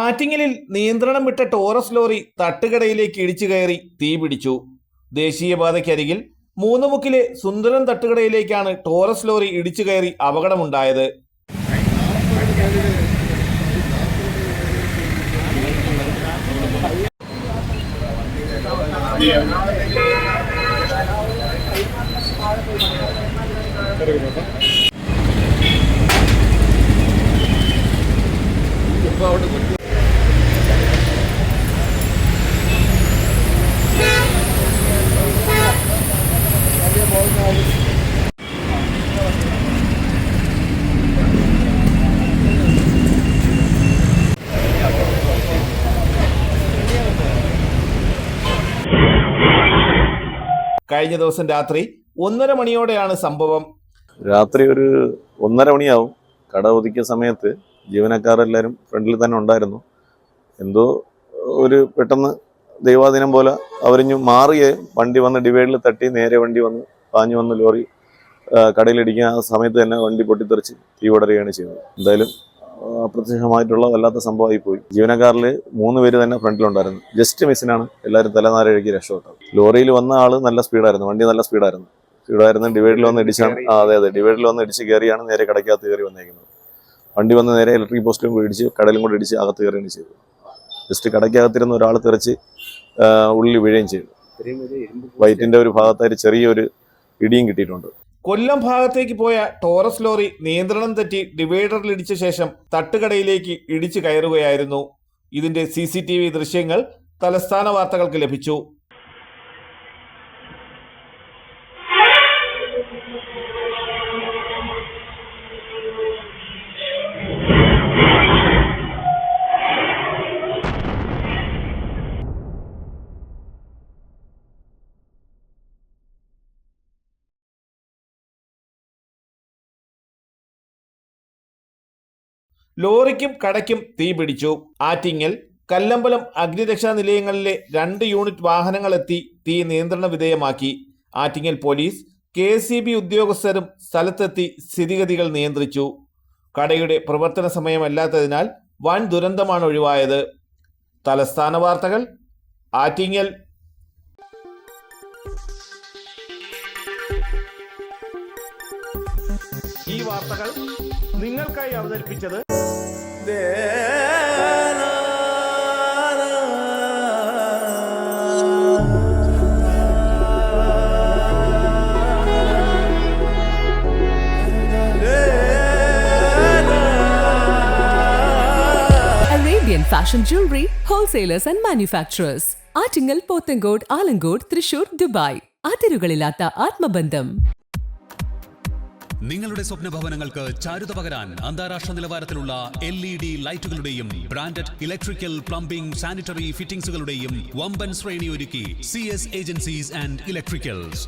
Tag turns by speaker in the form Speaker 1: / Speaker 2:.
Speaker 1: ആറ്റിങ്ങലിൽ നിയന്ത്രണം വിട്ട ടോറസ് ലോറി തട്ടുകടയിലേക്ക് ഇടിച്ചു കയറി തീപിടിച്ചു. ദേശീയപാതയ്ക്കരികിൽ മൂന്നുമുക്കിലെ സുന്ദരം തട്ടുകടയിലേക്കാണ് ടോറസ് ലോറി ഇടിച്ചു കയറി അപകടമുണ്ടായത്. കഴിഞ്ഞ ദിവസം രാത്രി 1:30 മണിയോടെയാണ് സംഭവം.
Speaker 2: രാത്രി ഒരു 1:30 മണിയാവും. കട ഒതുക്കിയ സമയത്ത് ജീവനക്കാരെല്ലാവരും ഫ്രണ്ടിൽ തന്നെ ഉണ്ടായിരുന്നു. എന്തോ ഒരു പെട്ടെന്ന് ദൈവാധീനം പോലെ അവരിഞ്ഞു മാറുകയും വണ്ടി വന്ന് ഡിവൈഡിൽ തട്ടി നേരെ വണ്ടി വന്ന് പാഞ്ഞു വന്ന് ലോറി കടയിലിടിക്കുക. ആ സമയത്ത് തന്നെ വണ്ടി പൊട്ടിത്തെറിച്ച് തീ പടരുകയാണ് ചെയ്യുന്നത്. എന്തായാലും അപ്രത്യക്ഷമായിട്ടുള്ള വല്ലാത്ത സംഭവമായി പോയി. ജീവനക്കാരിൽ 3 പേര് തന്നെ ഫ്രണ്ടിലുണ്ടായിരുന്നു. ജസ്റ്റ് മിസ്സിനാണ് എല്ലാവരും തലനാരിഴക്കി രക്ഷപ്പെട്ടത്. ലോറിയിൽ വന്ന ആള് നല്ല സ്പീഡായിരുന്നു, വണ്ടി നല്ല സ്പീഡായിരുന്നു. ഡിവൈഡിൽ വന്ന് ഇടിച്ചാണ്. അതെ, ഡിവൈഡിൽ വന്ന് ഇടിച്ച് കയറിയാണ് നേരെ കടയ്ക്കകത്ത് കയറി വന്നേക്കുന്നത്. വണ്ടി വന്ന് നേരെ ഇലക്ട്രിക് പോസ്റ്റിലും കൂടി ഇടിച്ച് കടയിലും കൂടി ഇടിച്ച് അകത്ത് കയറുകയാണ് ചെയ്തത്. ജസ്റ്റ് കടയ്ക്കകത്തിരുന്ന ഒരാൾ തെറിച്ച് ഉള്ളിൽ വീഴുകയും ചെയ്തു. വയറ്റിന്റെ ഒരു ഭാഗത്തായിട്ട് ചെറിയൊരു ഇടിയും കിട്ടിയിട്ടുണ്ട്.
Speaker 1: കൊല്ലം ഭാഗത്തേക്ക് പോയ ടോറസ് ലോറി നിയന്ത്രണം തെറ്റി ഡിവൈഡറിൽ ഇടിച്ച ശേഷം തട്ടുകടയിലേക്ക് ഇടിച്ചു കയറുകയായിരുന്നു. ഇതിന്റെ CCTV ദൃശ്യങ്ങൾ തലസ്ഥാന വാർത്തകൾക്ക് ലഭിച്ചു. ലോറിക്കും കടയ്ക്കും തീപിടിച്ചു. ആറ്റിങ്ങൽ, കല്ലമ്പലം അഗ്നിരക്ഷാ നിലയങ്ങളിലെ 2 യൂണിറ്റ് വാഹനങ്ങളെത്തി തീ നിയന്ത്രണ വിധേയമാക്കി. ആറ്റിങ്ങൽ പോലീസ്, KSEB ഉദ്യോഗസ്ഥരും സ്ഥലത്തെത്തി സ്ഥിതിഗതികൾ നിയന്ത്രിച്ചു. കടയുടെ പ്രവർത്തന സമയമല്ലാത്തതിനാൽ വൻ ദുരന്തമാണ് ഒഴിവായത്. തലസ്ഥാന വാർത്തകൾ, ആറ്റിങ്ങൽ. ഈ വാർത്തകൾ നിങ്ങൾക്കായി അവതരിപ്പിച്ചത്
Speaker 3: Arabian Fashion Jewelry Wholesalers and Manufacturers. Attingal, Pothencode, Alamcode, Thrissur, Dubai. അതിരുകളില്ലാത്ത ആത്മബന്ധം.
Speaker 4: നിങ്ങളുടെ സ്വപ്ന ഭവനങ്ങൾക്ക് ചാരുത പകരാൻ അന്താരാഷ്ട്ര നിലവാരത്തിലുള്ള LED ലൈറ്റുകളുടെയും ബ്രാൻഡഡ് ഇലക്ട്രിക്കൽ, പ്ലംബിംഗ്, സാനിറ്ററി ഫിറ്റിംഗ്സുകളുടെയും വമ്പൻ ശ്രേണി ഒരുക്കി CS ഏജൻസീസ് ആൻഡ് ഇലക്ട്രിക്കൽസ്.